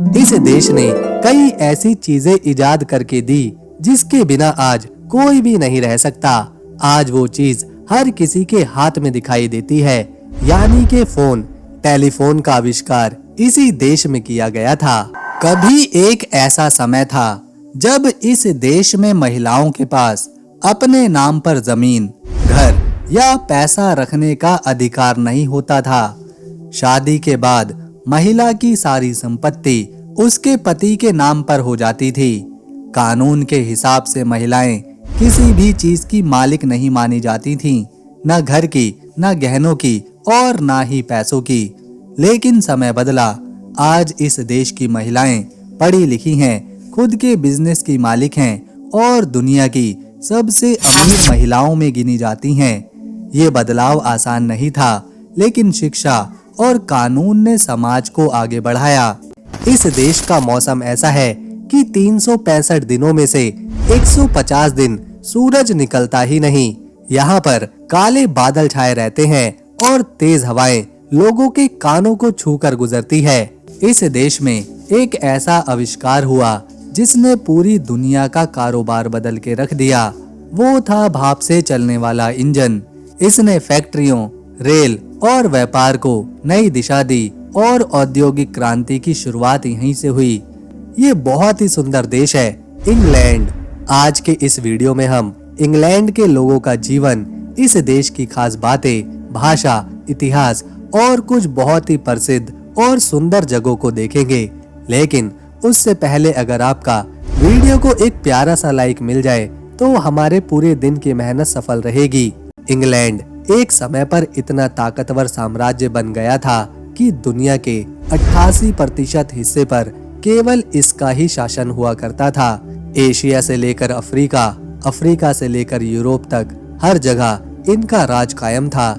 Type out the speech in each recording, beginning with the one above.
इस देश ने कई ऐसी चीजें इजाद करके दी जिसके बिना आज कोई भी नहीं रह सकता। आज वो चीज हर किसी के हाथ में दिखाई देती है, यानी कि फोन। टेलीफोन का आविष्कार इसी देश में किया गया था। कभी एक ऐसा समय था जब इस देश में महिलाओं के पास अपने नाम पर जमीन, घर या पैसा रखने का अधिकार नहीं होता था। शादी के बाद महिला की सारी संपत्ति उसके पति के नाम पर हो जाती थी। कानून के हिसाब से महिलाएं किसी भी चीज की मालिक नहीं मानी जाती थीं, न घर की, न गहनों की और न ही पैसों की। लेकिन समय बदला। आज इस देश की महिलाएं पढ़ी लिखी हैं, खुद के बिजनेस की मालिक हैं और दुनिया की सबसे अमीर महिलाओं में गिनी जाती हैं। ये बदलाव आसान नहीं था, लेकिन शिक्षा और कानून ने समाज को आगे बढ़ाया। इस देश का मौसम ऐसा है कि 365 दिनों में से 150 दिन सूरज निकलता ही नहीं। यहाँ पर काले बादल छाए रहते हैं और तेज हवाएं लोगों के कानों को छूकर गुजरती है। इस देश में एक ऐसा आविष्कार हुआ जिसने पूरी दुनिया का कारोबार बदल के रख दिया। वो था भाप से चलने वाला इंजन। इसने फैक्ट्रियों, रेल और व्यापार को नई दिशा दी और औद्योगिक क्रांति की शुरुआत यहीं से हुई। ये बहुत ही सुंदर देश है, इंग्लैंड। आज के इस वीडियो में हम इंग्लैंड के लोगों का जीवन, इस देश की खास बातें, भाषा, इतिहास और कुछ बहुत ही प्रसिद्ध और सुंदर जगहों को देखेंगे। लेकिन उससे पहले अगर आपका वीडियो को एक प्यारा सा लाइक मिल जाए तो हमारे पूरे दिन की मेहनत सफल रहेगी। इंग्लैंड एक समय पर इतना ताकतवर साम्राज्य बन गया था कि दुनिया के 88% हिस्से पर केवल इसका ही शासन हुआ करता था। एशिया से लेकर अफ्रीका, अफ्रीका से लेकर यूरोप तक हर जगह इनका राज कायम था।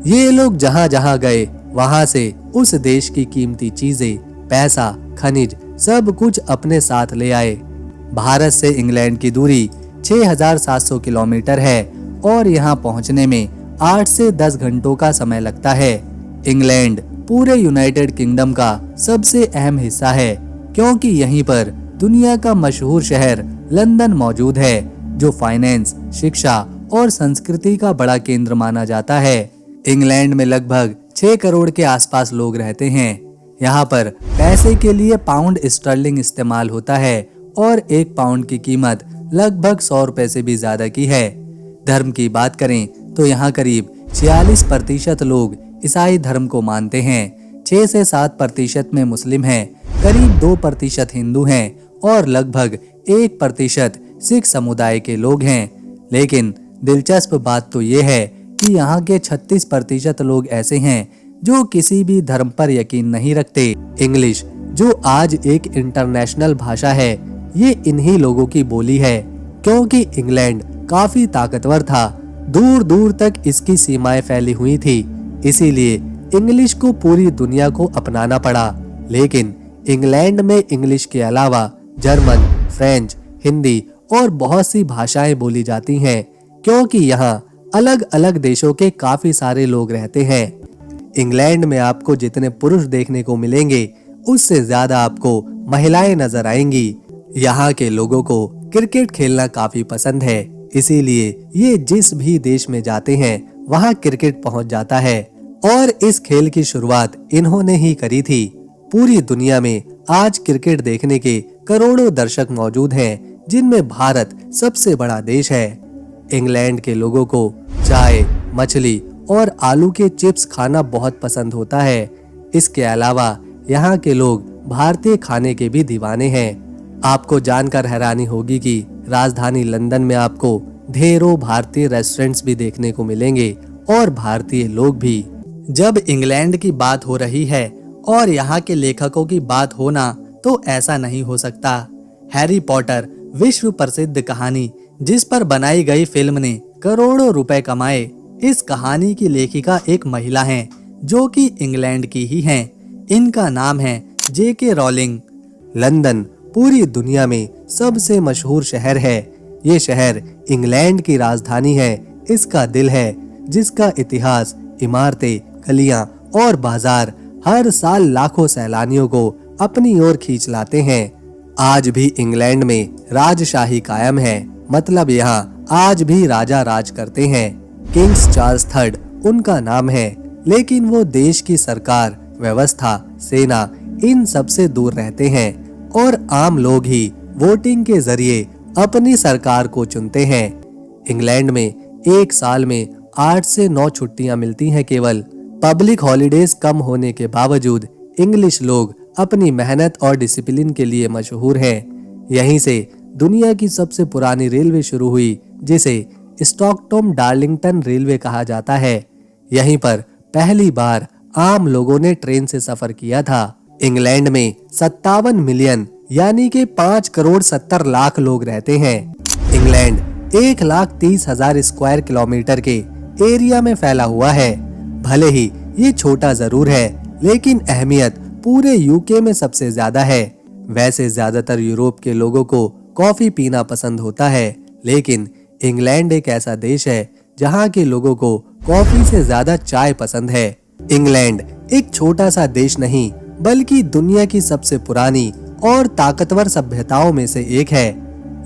ये लोग जहाँ जहाँ गए वहाँ से उस देश की कीमती चीजें, पैसा, खनिज सब कुछ अपने साथ ले आए। भारत से इंग्लैंड की दूरी 6700 किलोमीटर है और यहाँ पहुँचने में 8 से 10 घंटों का समय लगता है। इंग्लैंड पूरे यूनाइटेड किंगडम का सबसे अहम हिस्सा है, क्योंकि यहीं पर दुनिया का मशहूर शहर लंदन मौजूद है, जो फाइनेंस, शिक्षा और संस्कृति का बड़ा केंद्र माना जाता है। इंग्लैंड में लगभग 6 करोड़ के आसपास लोग रहते हैं। यहाँ पर पैसे के लिए पाउंड स्टर्लिंग इस्तेमाल होता है और 1 पाउंड की कीमत लगभग 100 रुपए से भी ज्यादा की है। धर्म की बात करें तो यहाँ करीब 46% लोग ईसाई धर्म को मानते हैं, 6 से 7% में मुस्लिम हैं, करीब 2% हिंदू हैं और लगभग 1% सिख समुदाय के लोग हैं। लेकिन दिलचस्प बात तो ये है कि यहाँ के 36% लोग ऐसे हैं जो किसी भी धर्म पर यकीन नहीं रखते। इंग्लिश, जो आज एक इंटरनेशनल भाषा है, ये इन्हीं लोगों की बोली है। क्योंकि इंग्लैंड काफी ताकतवर था, दूर दूर तक इसकी सीमाएं फैली हुई थी, इसीलिए इंग्लिश को पूरी दुनिया को अपनाना पड़ा। लेकिन इंग्लैंड में इंग्लिश के अलावा जर्मन, फ्रेंच, हिंदी और बहुत सी भाषाएं बोली जाती हैं, क्योंकि यहाँ अलग अलग देशों के काफी सारे लोग रहते हैं। इंग्लैंड में आपको जितने पुरुष देखने को मिलेंगे, उससे ज्यादा आपको महिलाएं नजर आएंगी। यहाँ के लोगों को क्रिकेट खेलना काफी पसंद है, इसीलिए ये जिस भी देश में जाते हैं वहाँ क्रिकेट पहुँच जाता है और इस खेल की शुरुआत इन्होंने ही करी थी। पूरी दुनिया में आज क्रिकेट देखने के करोड़ों दर्शक मौजूद हैं, जिनमें भारत सबसे बड़ा देश है। इंग्लैंड के लोगों को चाय, मछली और आलू के चिप्स खाना बहुत पसंद होता है। इसके अलावा यहाँ के लोग भारतीय खाने के भी दीवाने हैं। आपको जानकर हैरानी होगी कि राजधानी लंदन में आपको ढेरों भारतीय रेस्टोरेंट्स भी देखने को मिलेंगे और भारतीय लोग भी। जब इंग्लैंड की बात हो रही है और यहाँ के लेखकों की बात होना, तो ऐसा नहीं हो सकता। हैरी पॉटर विश्व प्रसिद्ध कहानी जिस पर बनाई गई फिल्म ने करोड़ों रुपए कमाए। इस कहानी की लेखिका एक महिला हैं, जो कि इंग्लैंड की ही हैं। इनका नाम है J.K. रॉलिंग। लंदन पूरी दुनिया में सबसे मशहूर शहर है। ये शहर इंग्लैंड की राजधानी है, इसका दिल है, जिसका इतिहास, इमारतें, गलियां और बाजार हर साल लाखों सैलानियों को अपनी ओर खींच लाते हैं। आज भी इंग्लैंड में राजशाही कायम है, मतलब यहाँ आज भी राजा राज करते हैं। किंग्स चार्ल्स थर्ड उनका नाम है, लेकिन वो देश की सरकार, व्यवस्था, सेना इन सब से दूर रहते हैं और आम लोग ही वोटिंग के जरिए अपनी सरकार को चुनते हैं। इंग्लैंड में एक साल में 8 से 9 छुट्टियां मिलती हैं केवल। पब्लिक हॉलिडेज कम होने के बावजूद इंग्लिश लोग अपनी मेहनत और डिसिप्लिन के लिए मशहूर हैं। यहीं से दुनिया की सबसे पुरानी रेलवे शुरू हुई, जिसे स्टॉकटोम डार्लिंगटन रेलवे कहा जाता है। यहीं पर पहली बार आम लोगों ने ट्रेन से सफर किया था। इंग्लैंड में 57 मिलियन यानी कि 5 करोड़ 70 लाख लोग रहते हैं। इंग्लैंड 1,30,000 स्क्वायर किलोमीटर के एरिया में फैला हुआ है। भले ही ये छोटा जरूर है, लेकिन अहमियत पूरे यूके में सबसे ज्यादा है। वैसे ज्यादातर यूरोप के लोगों को कॉफी पीना पसंद होता है, लेकिन इंग्लैंड एक ऐसा देश है जहाँ के लोगों को कॉफी से ज्यादा चाय पसंद है। इंग्लैंड एक छोटा सा देश नहीं, बल्कि दुनिया की सबसे पुरानी और ताकतवर सभ्यताओं में से एक है।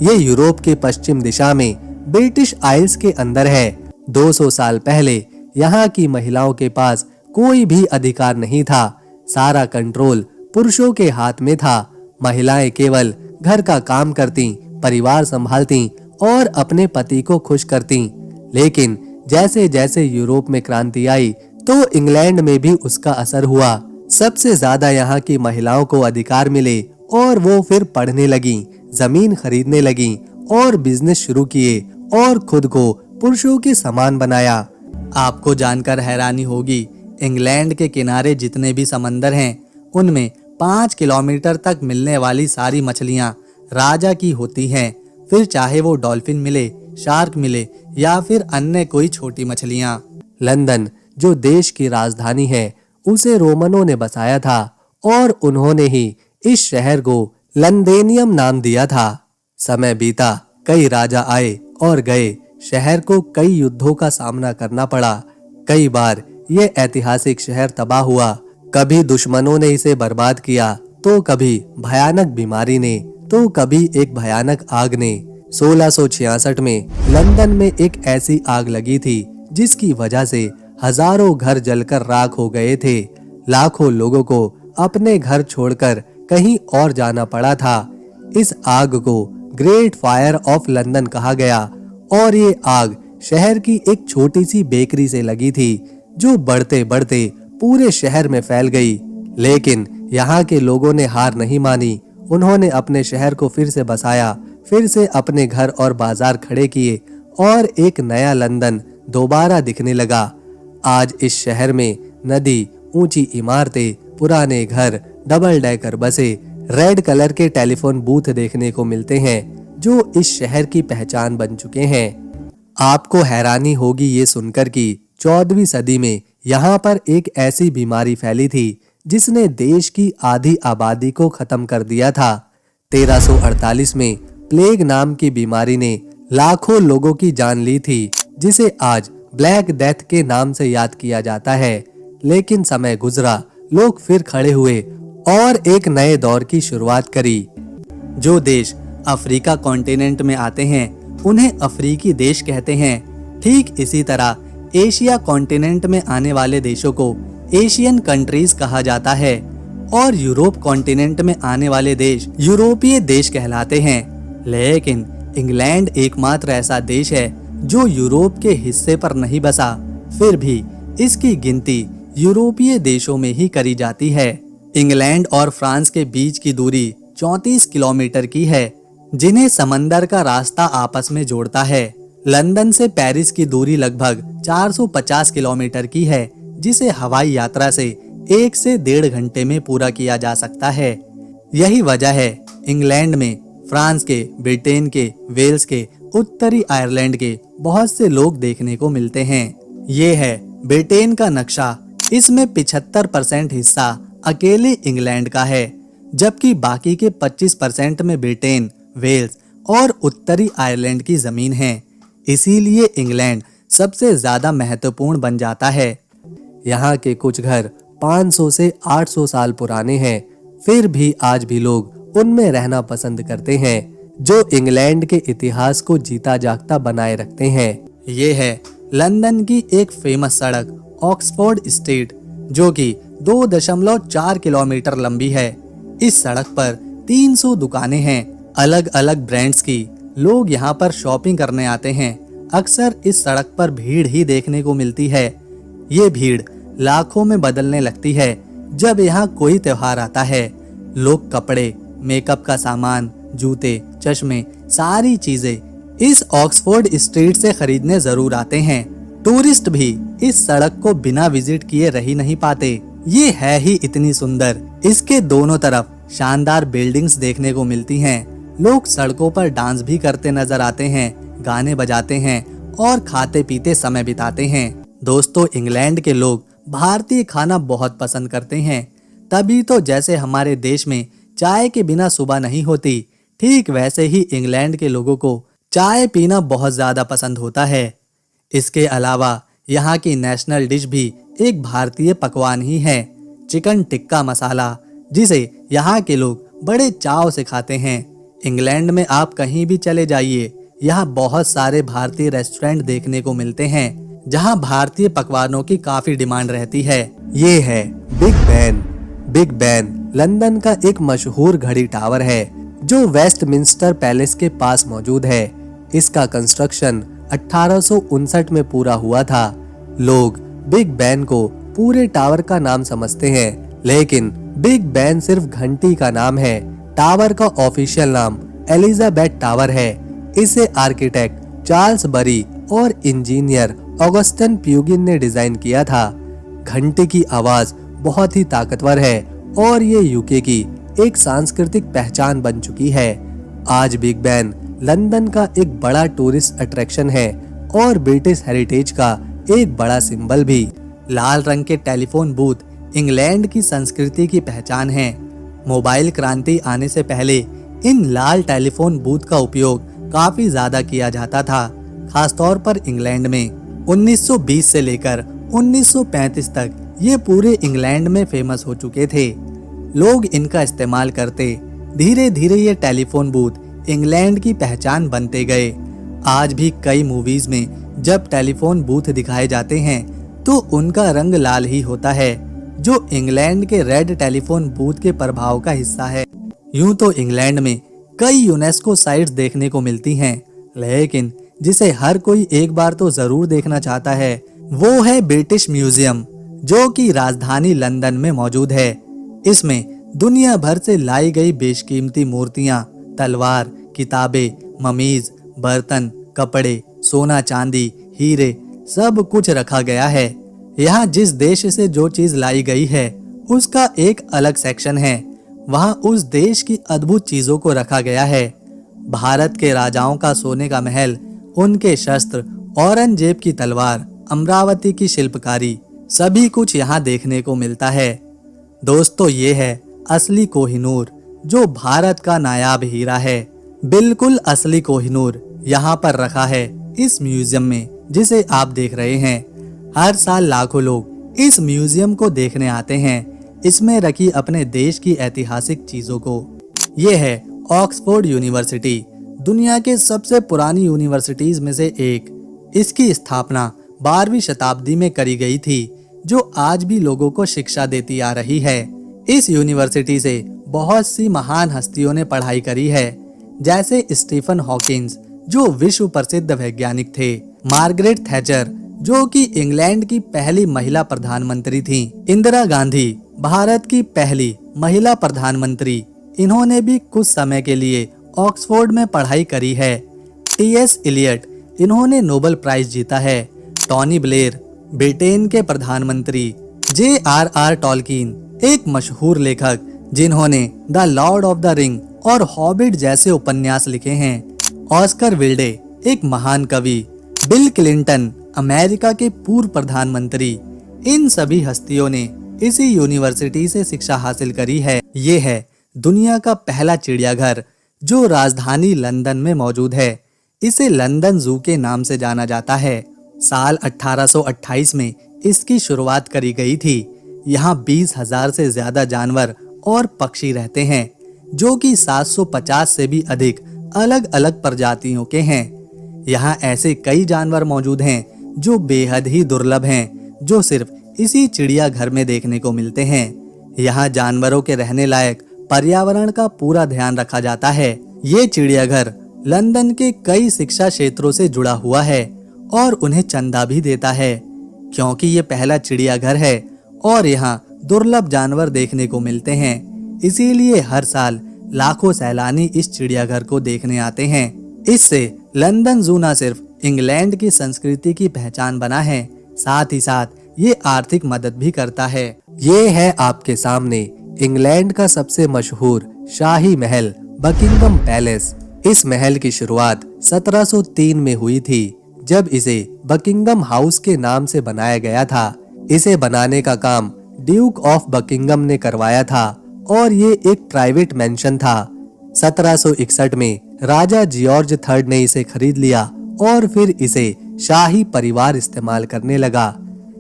ये यूरोप के पश्चिम दिशा में ब्रिटिश आइल्स के अंदर है। 200 साल पहले यहाँ की महिलाओं के पास कोई भी अधिकार नहीं था। सारा कंट्रोल पुरुषों के हाथ में था। महिलाएं केवल घर का काम करती, परिवार संभालती और अपने पति को खुश करती। लेकिन जैसे जैसे यूरोप में क्रांति आई, तो इंग्लैंड में भी उसका असर हुआ। सबसे ज्यादा यहाँ की महिलाओं को अधिकार मिले और वो फिर पढ़ने लगी, जमीन खरीदने लगी और बिजनेस शुरू किए और खुद को पुरुषों के समान बनाया। आपको जानकर हैरानी होगी, इंग्लैंड के किनारे जितने भी समंदर हैं, उनमें 5 किलोमीटर तक मिलने वाली सारी मछलियां राजा की होती हैं। फिर चाहे वो डॉल्फिन मिले, शार्क मिले या फिर अन्य कोई छोटी मछलियां। लंदन जो देश की राजधानी है, उसे रोमनों ने बसाया था और उन्होंने ही इस शहर को लंदेनियम नाम दिया था। समय बीता, कई राजा आए और गए, शहर को कई युद्धों का सामना करना पड़ा। कई बार ये ऐतिहासिक शहर तबाह हुआ। कभी दुश्मनों ने इसे बर्बाद किया, तो कभी भयानक बीमारी ने, तो कभी एक भयानक आग ने। 1666 में लंदन में एक ऐसी आग लगी थी जिसकी वजह से हजारों घर जलकर राख हो गए थे। लाखों लोगों को अपने घर छोड़कर कहीं और जाना पड़ा था। इस आग को ग्रेट फायर ऑफ लंदन कहा गया और ये आग शहर की एक छोटी सी बेकरी से लगी थी, जो बढ़ते बढ़ते पूरे शहर में फैल गई। लेकिन यहाँ के लोगों ने हार नहीं मानी। उन्होंने अपने शहर को फिर से बसाया, फिर से अपने घर और बाजार खड़े किए और एक नया लंदन दोबारा दिखने लगा। आज इस शहर में नदी, ऊंची इमारतें, पुराने घर, डबल डेकर बसें, रेड कलर के टेलीफोन बूथ देखने को मिलते हैं, जो इस शहर की पहचान बन चुके हैं। आपको हैरानी होगी ये सुनकर कि 14वीं सदी में यहाँ पर एक ऐसी बीमारी फैली थी जिसने देश की आधी आबादी को खत्म कर दिया था। 1348 में प्लेग नाम की बीमारी ने लाखों लोगों की जान ली थी, जिसे आज ब्लैक डेथ के नाम से याद किया जाता है। लेकिन समय गुजरा, लोग फिर खड़े हुए और एक नए दौर की शुरुआत करी। जो देश अफ्रीका कॉन्टिनेंट में आते हैं, उन्हें अफ्रीकी देश कहते हैं। ठीक इसी तरह एशिया कॉन्टिनेंट में आने वाले देशों को एशियन कंट्रीज कहा जाता है और यूरोप कॉन्टिनेंट में आने वाले देश यूरोपीय देश कहलाते हैं। लेकिन इंग्लैंड एकमात्र ऐसा देश है जो यूरोप के हिस्से पर नहीं बसा, फिर भी इसकी गिनती यूरोपीय देशों में ही करी जाती है। इंग्लैंड और फ्रांस के बीच की दूरी 34 किलोमीटर की है, जिन्हें समंदर का रास्ता आपस में जोड़ता है। लंदन से पेरिस की दूरी लगभग 450 किलोमीटर की है, जिसे हवाई यात्रा से 1 से 1.5 घंटे में पूरा किया जा सकता है। यही वजह है इंग्लैंड में फ्रांस के, ब्रिटेन के, वेल्स के, उत्तरी आयरलैंड के बहुत से लोग देखने को मिलते हैं। ये है ब्रिटेन का नक्शा। इसमें 75% हिस्सा अकेले इंग्लैंड का है, जबकि बाकी के 25% में ब्रिटेन, वेल्स और उत्तरी आयरलैंड की जमीन है। इसीलिए इंग्लैंड सबसे ज्यादा महत्वपूर्ण बन जाता है। यहाँ के कुछ घर 500 से 800 साल पुराने हैं। फिर भी आज भी लोग उनमें रहना पसंद करते हैं, जो इंग्लैंड के इतिहास को जीता जागता बनाए रखते हैं। ये है लंदन की एक फेमस सड़क ऑक्सफोर्ड स्ट्रीट, जो कि 2.4 किलोमीटर लंबी है। इस सड़क पर 300 दुकानें हैं, अलग अलग ब्रांड्स की। लोग यहाँ पर शॉपिंग करने आते हैं। अक्सर इस सड़क पर भीड़ ही देखने को मिलती है। ये भीड़ लाखों में बदलने लगती है जब यहाँ कोई त्योहार आता है। लोग कपड़े, मेकअप का सामान, जूते, चश्मे, सारी चीजें इस ऑक्सफोर्ड स्ट्रीट से खरीदने जरूर आते हैं। टूरिस्ट भी इस सड़क को बिना विजिट किए रह ही नहीं पाते। ये है ही इतनी सुंदर। इसके दोनों तरफ शानदार बिल्डिंग्स देखने को मिलती हैं। लोग सड़कों पर डांस भी करते नजर आते हैं, गाने बजाते हैं और खाते पीते समय बिताते हैं। दोस्तों, इंग्लैंड के लोग भारतीय खाना बहुत पसंद करते हैं। तभी तो जैसे हमारे देश में चाय के बिना सुबह नहीं होती, ठीक वैसे ही इंग्लैंड के लोगों को चाय पीना बहुत ज्यादा पसंद होता है। इसके अलावा यहाँ की नेशनल डिश भी एक भारतीय पकवान ही है, चिकन टिक्का मसाला, जिसे यहाँ के लोग बड़े चाव से खाते हैं। इंग्लैंड में आप कहीं भी चले जाइए, यहाँ बहुत सारे भारतीय रेस्टोरेंट देखने को मिलते हैं, जहाँ भारतीय पकवानों की काफी डिमांड रहती है। ये है Big Ben. Big Ben London का एक मशहूर घड़ी टावर है, जो वेस्टमिंस्टर पैलेस के पास मौजूद है। इसका कंस्ट्रक्शन 1859 में पूरा हुआ था। लोग बिग बैन को पूरे टावर का नाम समझते हैं, लेकिन बिग बैन सिर्फ घंटी का नाम है। टावर का ऑफिशियल नाम एलिजाबेथ टावर है। इसे आर्किटेक्ट चार्ल्स बरी और इंजीनियर ऑगस्टन प्यूगिन ने डिजाइन किया था। घंटी की आवाज बहुत ही ताकतवर है और ये यूके की एक सांस्कृतिक पहचान बन चुकी है। आज बिग बैन लंदन का एक बड़ा टूरिस्ट अट्रैक्शन है और ब्रिटिश हेरिटेज का एक बड़ा सिंबल भी। लाल रंग के टेलीफोन बूथ इंग्लैंड की संस्कृति की पहचान है। मोबाइल क्रांति आने से पहले इन लाल टेलीफोन बूथ का उपयोग काफी ज्यादा किया जाता था, खासतौर पर इंग्लैंड में। 1920 से लेकर 1935 तक ये पूरे इंग्लैंड में फेमस हो चुके थे। लोग इनका इस्तेमाल करते। धीरे धीरे ये टेलीफोन बूथ इंग्लैंड की पहचान बनते गए। आज भी कई मूवीज में जब टेलीफोन बूथ दिखाए जाते हैं तो उनका रंग लाल ही होता है, जो इंग्लैंड के रेड टेलीफोन बूथ के प्रभाव का हिस्सा है। यूं तो इंग्लैंड में कई यूनेस्को साइट्स देखने को मिलती हैं, लेकिन जिसे हर कोई एक बार तो जरूर देखना चाहता है वो है ब्रिटिश म्यूजियम, जो कि राजधानी लंदन में मौजूद है। इसमें दुनिया भर से लाई गई बेशकीमती मूर्तियां, तलवार, किताबें, ममीज, बर्तन, कपड़े, सोना चांदी, हीरे, सब कुछ रखा गया है। यहाँ जिस देश से जो चीज लाई गई है उसका एक अलग सेक्शन है। वहाँ उस देश की अद्भुत चीजों को रखा गया है। भारत के राजाओं का सोने का महल, उनके शस्त्र, औरंगजेब की तलवार, अमरावती की शिल्पकारी, सभी कुछ यहाँ देखने को मिलता है। दोस्तों, ये है असली कोहिनूर, जो भारत का नायाब हीरा है। बिल्कुल असली कोहिनूर यहाँ पर रखा है इस म्यूजियम में, जिसे आप देख रहे हैं। हर साल लाखों लोग इस म्यूजियम को देखने आते हैं, इसमें रखी अपने देश की ऐतिहासिक चीजों को। ये है ऑक्सफोर्ड यूनिवर्सिटी, दुनिया के सबसे पुरानी यूनिवर्सिटीज में से एक। इसकी स्थापना 12वीं शताब्दी में करी गई थी, जो आज भी लोगों को शिक्षा देती आ रही है। इस यूनिवर्सिटी से बहुत सी महान हस्तियों ने पढ़ाई करी है, जैसे स्टीफन हॉकिंस, जो विश्व प्रसिद्ध वैज्ञानिक थे, मार्गरेट थैचर, जो कि इंग्लैंड की पहली महिला प्रधानमंत्री थी, इंदिरा गांधी, भारत की पहली महिला प्रधानमंत्री, इन्होंने भी कुछ समय के लिए ऑक्सफोर्ड में पढ़ाई करी है। टी.एस. इलियट, इन्होंने नोबेल प्राइज जीता है। टोनी ब्लेयर, ब्रिटेन के प्रधानमंत्री। J.R.R. टॉलकिन, एक मशहूर लेखक, जिन्होंने the Lord of the ring और हॉबिट जैसे उपन्यास लिखे हैं। ऑस्कर विल्डे, एक महान कवि। बिल क्लिंटन, अमेरिका के पूर्व प्रधानमंत्री। इन सभी हस्तियों ने इसी यूनिवर्सिटी से शिक्षा हासिल करी है। ये है दुनिया का पहला चिड़ियाघर, जो राजधानी लंदन में मौजूद है। इसे लंदन जू के नाम से जाना जाता है। साल 1828 में इसकी शुरुआत करी गई थी। यहाँ 20,000 से ज्यादा जानवर और पक्षी रहते हैं, जो कि 750 से भी अधिक अलग अलग प्रजातियों के हैं। यहाँ ऐसे कई जानवर मौजूद हैं जो बेहद ही दुर्लभ हैं, जो सिर्फ इसी चिड़ियाघर में देखने को मिलते हैं। यहाँ जानवरों के रहने लायक पर्यावरण का पूरा ध्यान रखा जाता है। ये चिड़ियाघर लंदन के कई शिक्षा क्षेत्रों से जुड़ा हुआ है और उन्हें चंदा भी देता है, क्योंकि ये पहला चिड़ियाघर है और यहाँ दुर्लभ जानवर देखने को मिलते हैं। इसीलिए हर साल लाखों सैलानी इस चिड़ियाघर को देखने आते हैं। इससे लंदन जू न सिर्फ इंग्लैंड की संस्कृति की पहचान बना है, साथ ही साथ ये आर्थिक मदद भी करता है। ये है आपके सामने इंग्लैंड का सबसे मशहूर शाही महल बकिंगम पैलेस। इस महल की शुरुआत 1703 में हुई थी, जब इसे बकिंगम हाउस के नाम से बनाया गया था। इसे बनाने का काम ड्यूक ऑफ बकिंगम ने करवाया था और ये एक प्राइवेट मेंशन था। 1761 में राजा जॉर्ज III ने इसे खरीद लिया और फिर इसे शाही परिवार इस्तेमाल करने लगा।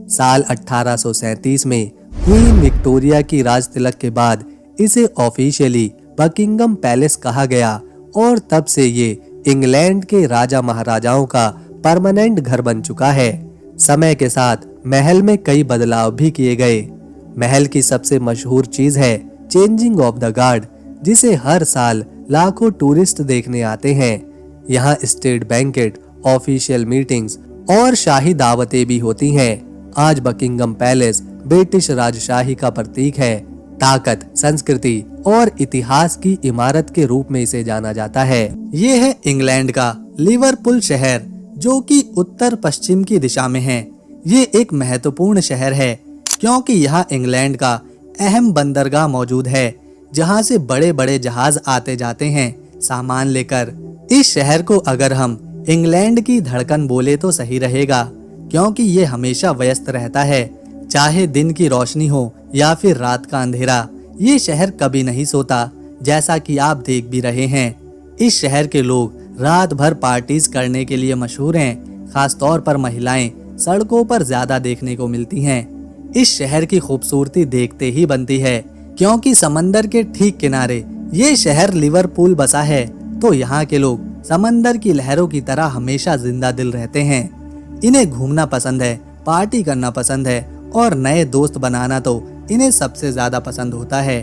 साल 1837 में क्वीन विक्टोरिया की राज तिलक के बाद इसे ऑफिशियली बकिंगम पैलेस कहा गया और तब से ये इंग्लैंड के राजा महाराजाओं का परमानेंट घर बन चुका है। समय के साथ महल में कई बदलाव भी किए गए। महल की सबसे मशहूर चीज है चेंजिंग ऑफ द गार्ड, जिसे हर साल लाखों टूरिस्ट देखने आते हैं। यहाँ स्टेट बैंकेट, ऑफिशियल मीटिंग्स और शाही दावतें भी होती हैं। आज बकिंगम पैलेस ब्रिटिश राजशाही का प्रतीक है। ताकत, संस्कृति और इतिहास की इमारत के रूप में इसे जाना जाता है। ये है इंग्लैंड का लिवरपूल शहर, जो कि उत्तर पश्चिम की दिशा में है। ये एक महत्वपूर्ण शहर है क्योंकि यहाँ इंग्लैंड का अहम बंदरगाह मौजूद है, जहाँ से बड़े बड़े जहाज आते जाते हैं सामान लेकर। इस शहर को अगर हम इंग्लैंड की धड़कन बोले तो सही रहेगा, क्योंकि ये हमेशा व्यस्त रहता है। चाहे दिन की रोशनी हो या फिर रात का अंधेरा, ये शहर कभी नहीं सोता, जैसा कि आप देख भी रहे हैं। इस शहर के लोग रात भर पार्टीज करने के लिए मशहूर हैं। खास तौर पर महिलाएं सड़कों पर ज्यादा देखने को मिलती हैं। इस शहर की खूबसूरती देखते ही बनती है, क्योंकि समंदर के ठीक किनारे ये शहर लिवरपूल बसा है, तो यहाँ के लोग समंदर की लहरों की तरह हमेशा जिंदा दिल रहते हैं। इन्हें घूमना पसंद है, पार्टी करना पसंद है और नए दोस्त बनाना तो इन्हें सबसे ज्यादा पसंद होता है।